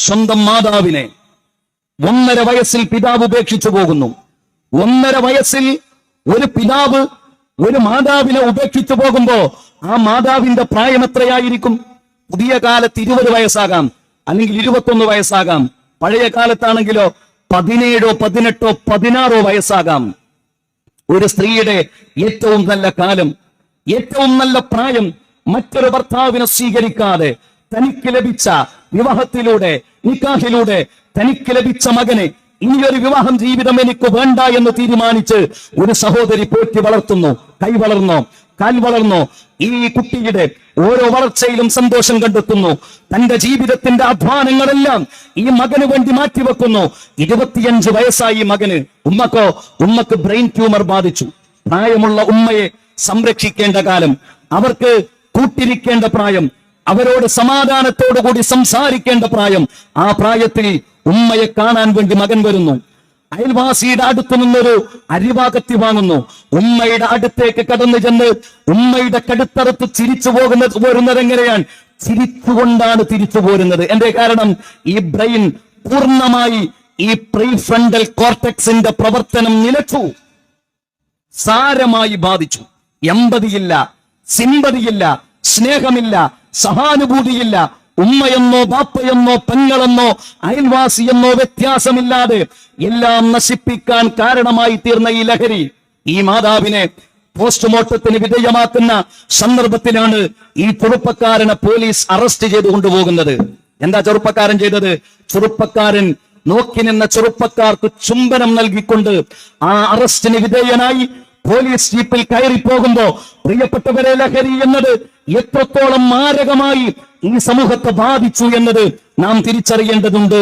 സ്വന്തം മാതാവിനെ 1.5 വയസ്സിൽ പിതാവ് ഉപേക്ഷിച്ചു പോകുന്നു. 1.5 വയസ്സിൽ ഒരു പിതാവ് ഒരു മാതാവിനെ ഉപേക്ഷിച്ചു പോകുമ്പോ ആ മാതാവിന്റെ പ്രായം എത്രയായിരിക്കും? പുതിയ കാലത്ത് 20 വയസ്സാകാം, അല്ലെങ്കിൽ 21 വയസ്സാകാം. പഴയ കാലത്താണെങ്കിലോ 17, 18, 16 വയസ്സാകാം. ഒരു സ്ത്രീയുടെ ഏറ്റവും നല്ല കാലം, ഏറ്റവും നല്ല പ്രായം മറ്റൊരു ഭർത്താവിനെ സ്വീകരിക്കാതെ തനിക്ക് ലഭിച്ച വിവാഹത്തിലൂടെ, നിക്കാഹിലൂടെ തനിക്ക് ലഭിച്ച മകനെ ഇനിയൊരു വിവാഹം ജീവിതം എനിക്ക് വേണ്ട എന്ന് തീരുമാനിച്ച് ഒരു സഹോദരി പോറ്റി വളർത്തുന്നു. കൈ വളർന്നോ, കാൽ വളർന്നോ, ഈ കുട്ടിയുടെ ഓരോ വളർച്ചയിലും സന്തോഷം കണ്ടെത്തുന്നു. തന്റെ ജീവിതത്തിന്റെ അധ്വാനങ്ങളെല്ലാം ഈ മകന് വേണ്ടി മാറ്റിവെക്കുന്നു. 25 വയസ്സായി മകന്. ഉമ്മക്ക് ബ്രെയിൻ ട്യൂമർ ബാധിച്ചു. പ്രായമുള്ള ഉമ്മയെ സംരക്ഷിക്കേണ്ട കാലം, അവർക്ക് കൂട്ടിരിക്കേണ്ട പ്രായം, അവരോട് സമാധാനത്തോടുകൂടി സംസാരിക്കേണ്ട പ്രായം. ആ പ്രായത്തിൽ ഉമ്മയെ കാണാൻ വേണ്ടി മകൻ വരുന്നു. അയൽവാസിയുടെ അടുത്ത് നിന്നൊരു അരിവാകത്തി വാങ്ങുന്നു. ഉമ്മയുടെ അടുത്തേക്ക് കടന്നു ചെന്ന് ഉമ്മയുടെ കടുത്തറുത്ത് ചിരിച്ചു പോരുന്നത് എങ്ങനെയാണ്? ചിരിച്ചുകൊണ്ടാണ് തിരിച്ചു പോരുന്നത്. എന്റെ കാരണം ഈ ബ്രെയിൻ പൂർണ്ണമായി, ഈ പ്രീഫ്രണ്ടൽ കോർട്ടെക്സിന്റെ പ്രവർത്തനം നിലച്ചു, സാരമായി ബാധിച്ചു. എമ്പതിയില്ല, സിമ്പതിയില്ല, സ്നേഹമില്ല, സഹാനുഭൂതിയില്ല. ഉമ്മയെന്നോ ബാപ്പയെന്നോ പെങ്ങളെന്നോ അയൽവാസിയെന്നോ വ്യത്യാസമില്ലാതെ എല്ലാം നശിപ്പിക്കാൻ കാരണമായി തീർന്ന ഈ ലഹരി ഈ മാതാവിനെ പോസ്റ്റ്മോർട്ടത്തിന് വിധേയമാക്കുന്ന സന്ദർഭത്തിലാണ് ഈ ചെറുപ്പക്കാരനെ പോലീസ് അറസ്റ്റ് ചെയ്ത് കൊണ്ടുപോകുന്നത്. എന്താ ചെറുപ്പക്കാരൻ ചെയ്തത്? ചെറുപ്പക്കാരൻ നോക്കി നിന്ന ചെറുപ്പക്കാർക്ക് ചുംബനം നൽകിക്കൊണ്ട് ആ അറസ്റ്റിന് വിധേയനായി പോലീസ് ജീപ്പിൽ കയറി പോകുമ്പോ, പ്രിയപ്പെട്ടവരെ, ലഹരി എന്നത് എത്രത്തോളം മാരകമായി ഈ സമൂഹത്തെ ബാധിച്ചു എന്നത് നാം തിരിച്ചറിയേണ്ടതുണ്ട്.